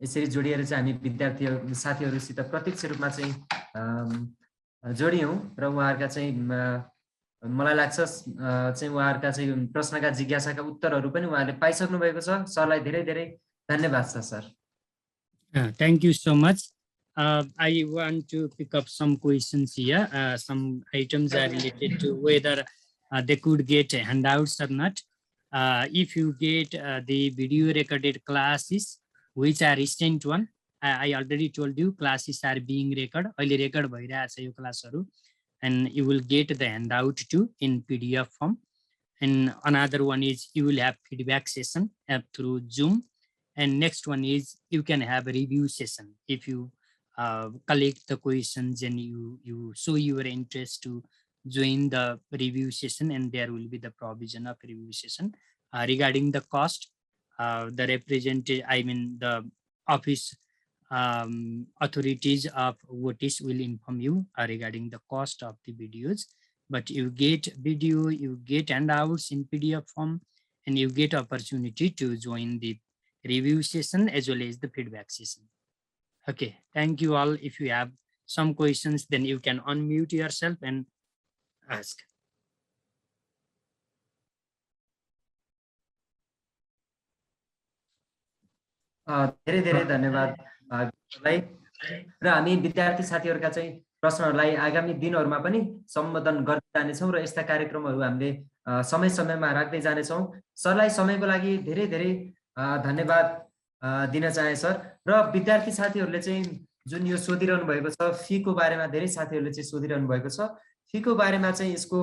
यसरी जोडिएर चाहिँ हामी विद्यार्थी साथीहरुसित प्रत्यक्ष रूपमा चाहिँ जोडियौं र उहाँहरुका चाहिँ मलाई लाग्छ चाहिँ उहाँहरुका चाहिँ प्रश्नका जिज्ञासाका उत्तरहरु पनि उहाँले पाइसक्नु भएको छ. सरलाई धेरै धेरै धन्यवाद छ sir. Thank you so much. I want to pick up some questions here. Some items are related to whether they could get handouts or not. If you get the video recorded classes, which are recent one, I already told you classes are being recorded. अहिले record भइरहेछ यो क्लासहरु, and you will get the handout too in PDF form. And another one is you will have feedback session through Zoom. And next one is you can have a review session if you collect the questions and you show your interest to join the review session, and there will be the provision of review session. Regarding the cost, the representative, I mean the office authorities of Votis will inform you regarding the cost of the videos. But you get video, you get handouts in PDF form, and you get opportunity to join the review session as well as the feedback session. Okay, thank you all. If you have some questions, then you can unmute yourself and ask. धेरै धेरै धन्यवाद भाइ। र हामी विद्यार्थी साथीहरुका चाहिँ प्रश्नहरुलाई आगामी दिनहरुमा पनि सम्बोधन गर्दै जानेछौं र यस्ता कार्यक्रमहरु हामीले समय समयमा राख्दै जानेछौं। सरलाई समयको लागि धेरै धेरै धन्यवाद दिन चाहे सर। र विद्यार्थी साथीहरुले चाहिँ जुन यो सोधिरहनु भएको छ फीको बारेमा धेरै साथीहरुले चाहिँ सोधिरहनु भएको छ। फीको बारेमा चाहिँ यसको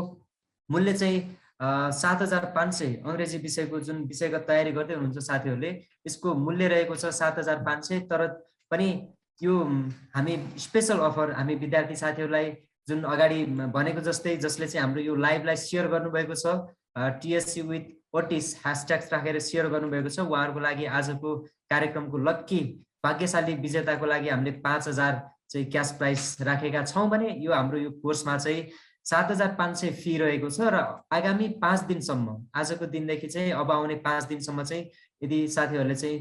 मूल्य चाहिँ 7500 अंग्रेजी विषयको जुन विषयगत तयारी गर्दै हुनुहुन्छ साथीहरुले यसको मूल्य रहेको छ 7500। तर पनि यो हामी स्पेशल अफर हामी विद्यार्थी साथीहरुलाई जुन अगाडि भनेको जस्तै जसले चाहिँ हाम्रो यो लाइभलाई शेयर गर्नुभएको छ TSC with Votis # राखेर शेयर गर्नुभएको छ उहाँहरुको लागि आजको कार्यक्रमको लक्की भाग्यशाली विजेताको लागि हामीले 5000 चाहिँ क्याश प्राइज राखेका छौं भने यो हाम्रो यो कोर्समा चाहिँ 7500 फी रहेको छ। र आगामी 5 दिनसम्म आजको दिनदेखि चाहिँ अब आउने 5 दिनसम्म चाहिँ यदि साथीहरुले चाहिँ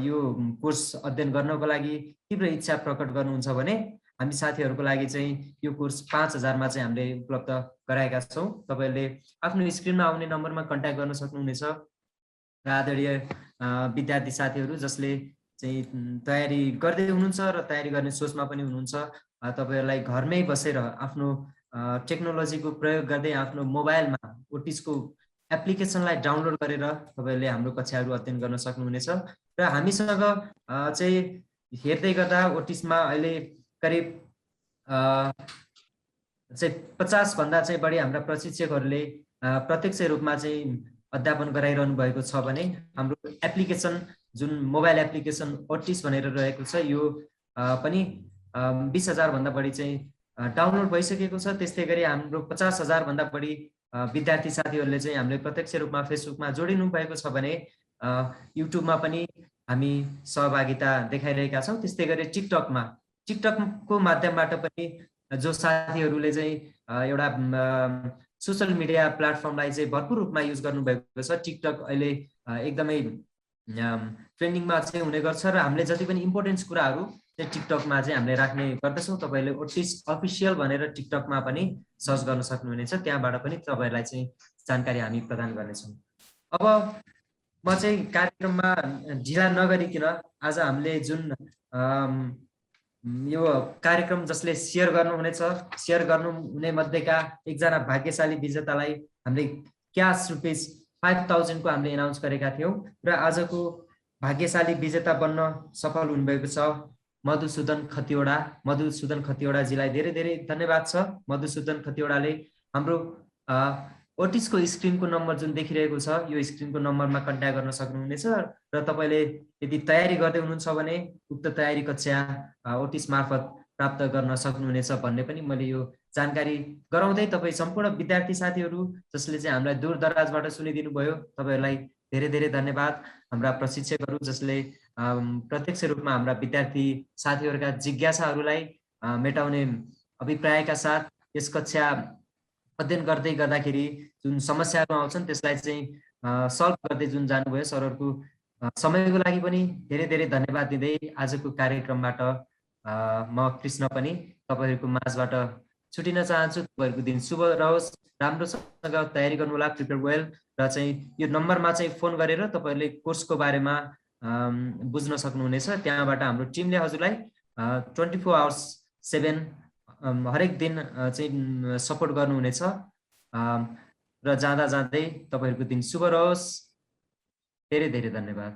यो कोर्स अध्ययन गर्नको लागि तीव्र इच्छा प्रकट गर्नुहुन्छ भने हामी साथीहरुको लागि चाहिँ यो कोर्स 5000 मा चाहिँ हामीले उपलब्ध गराएका छौं। तपाईहरुले आफ्नो स्क्रिनमा आउने नम्बरमा कन्ट्याक्ट गर्न सक्नुहुनेछ। र आदरणीय विद्यार्थी साथीहरु जसले चाहिँ तयारी गर्दै हुनुहुन्छ र तयारी गर्ने सोचमा पनि हुनुहुन्छ तपाईहरुलाई घरमै बसेर आफ्नो टेक्नोलोजीको प्रयोग गर्दै आफ्नो मोबाइलमा ओटिसको एप्लिकेसनलाई डाउनलोड गरेर तपाईहरुले हाम्रो कक्षाहरु अध्ययन गर्न सक्नुहुनेछ। र हामीसँग चाहिँ हेर्दै गर्दा ओटिसमा अहिले करिब चाहिँ 50 भन्दा चाहिँ बढी हाम्रा प्रशिक्षकहरुले प्रत्यक्ष रूपमा चाहिँ अध्यापन गराइरहनु भएको छ भने हाम्रो एप्लिकेसन जुन मोबाइल एप्लिकेसन ओटिस भनेर रहेको छ यो पनि 20000 भन्दा बढी चाहिँ डाउनलोड भइसकेको छ। त्यस्तै गरी हाम्रो 50000 भन्दा बढी विद्यार्थी साथीहरुले चाहिँ हामीले प्रत्यक्ष रूपमा फेसबुकमा जोडिनु भएको छ भने युट्युबमा पनि हामी सहभागिता देखाइरहेका छौं। त्यस्तै गरी टिकटकको माध्यमबाट पनि जो साथीहरुले चाहिँ एउटा सोशल मिडिया प्लेटफर्मलाई चाहिँ भरपूर रूपमा युज गर्नु भएको छ। टिकटक अहिले एकदमै ट्रेन्डिङमा चाहिँ हुने गर्छ र हामीले जति पनि इम्पोर्टेन्ट कुराहरु चाहिँ टिकटकमा चाहिँ हामीले राख्ने गर्दछौं। तपाईले ओटिस अफिसियल भनेर टिकटकमा पनि सर्च गर्न सक्नुहुनेछ, त्यहाँबाट पनि तपाईहरुलाई चाहिँ जानकारी हामी प्रदान गर्नेछौं। अब म चाहिँ कार्यक्रममा ढिला नगरिकिन आज हामीले जुन यो कार्यक्रम जसले शेयर गर्नुहुनेछ शेयर गर्नुहुने मध्येका एकजना भाग्यशाली विजेतालाई हामीले क्याश रुपैयाँ 5000 को हामीले एनाउन्स गरेका थियौं र आजको भाग्यशाली विजेता बन्न सफल हुनुभएको छ मधुसूदन खतिवडा जीलाई धेरै धेरै धन्यवाद छ। मधुसूदन खतिवडाले हाम्रो ओटिसको स्क्रिनको नम्बर जुन देखिरहेको छ यो स्क्रिनको नम्बरमा कन्ट्याक्ट गर्न सक्नुहुनेछ र तपाईले यदि तयारी गर्दै हुनुहुन्छ भने उक्त तयारी कक्षा ओटिस मार्फत प्राप्त गर्न सक्नुहुनेछ भन्ने पनि मैले यो जानकारी गराउँदै तपाई सम्पूर्ण विद्यार्थी साथीहरु जसले चाहिँ हामीलाई दूर दराजबाट सुनिदिनु भयो तपाईहरुलाई धेरै धेरै धन्यवाद। हाम्रा प्रशिक्षकहरु जसले प्रत्यक्ष रूपमा हाम्रा विद्यार्थी साथीहरुका जिज्ञासाहरुलाई मेटाउने अभिप्रायका साथ यस कक्षा अध्ययन गर्दै गर्दाखेरि जुन समस्याहरु आउँछन् त्यसलाई चाहिँ सल्भ गर्दै जुन जानुभयो सरहरुको समयको लागि पनि धेरै धेरै धन्यवाद दिँदै आजको कार्यक्रमबाट म कृष्ण पनि तपाईहरुको माझबाट छुटिन चाहन्छु। तपाईहरुको दिन शुभ रहोस्, राम्रोसँग तयारी गर्नु होला, प्रिपेयर वेल। र चाहिँ यो नम्बरमा चाहिँ फोन गरेर तपाईहरुले कोर्सको बारेमा बुझ्न सक्नुहुनेछ, त्यहाँबाट हाम्रो टिमले हजुरलाई 24 आवर्स 7 हरेक दिन चाहिँ सपोर्ट गर्नुहुनेछ र जाँदा जाँदै तपाईहरुको दिन शुभ रहोस् धेरै धेरै धन्यवाद।